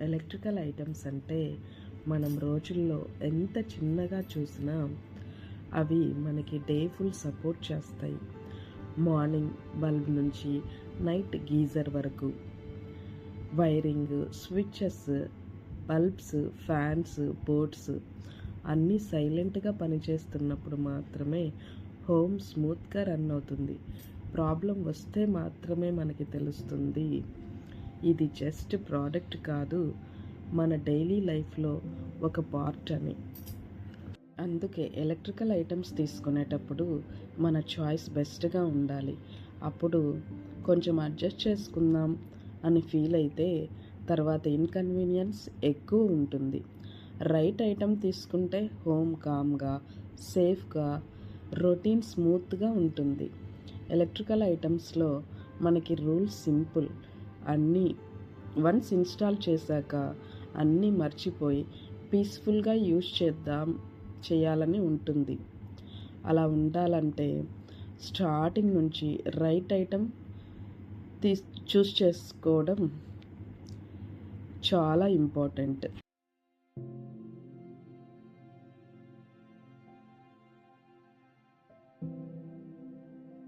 Electrical items అంటే మనం రోజుల్లో ఎంత చిన్నగా చూసినా అవి మనకి డే ఫుల్ సపోర్ట్ చేస్తాయి. మార్నింగ్ బల్బ్ నుంచి నైట్ గీజర్ వరకు wiring, switches, bulbs, fans, boards అన్నీ సైలెంట్గా పనిచేస్తున్నప్పుడు మాత్రమే హోమ్ స్మూత్గా రన్ అవుతుంది. ప్రాబ్లం వస్తే మాత్రమే మనకి తెలుస్తుంది ఇది జస్ట్ ప్రోడక్ట్ కాదు, మన డైలీ లైఫ్లో ఒక పార్ట్ అని. అందుకే ఎలక్ట్రికల్ ఐటమ్స్ తీసుకునేటప్పుడు మన చాయిస్ బెస్ట్గా ఉండాలి. అప్పుడు కొంచెం అడ్జస్ట్ చేసుకుందాం అని ఫీల్ అయితే తర్వాత ఇన్కన్వీనియన్స్ ఎక్కువ ఉంటుంది. రైట్ ఐటమ్ తీసుకుంటే హోమ్ కామ్గా, సేఫ్గా, రొటీన్ స్మూత్గా ఉంటుంది. ఎలక్ట్రికల్ ఐటమ్స్లో మనకి రూల్స్ సింపుల్. అన్నీ వన్స్ ఇన్స్టాల్ చేశాక అన్నీ మర్చిపోయి పీస్ఫుల్గా యూజ్ చేయాలని ఉంటుంది. అలా ఉండాలంటే స్టార్టింగ్ నుంచి రైట్ ఐటమ్ చూస్ చేసుకోవడం చాలా ఇంపార్టెంట్.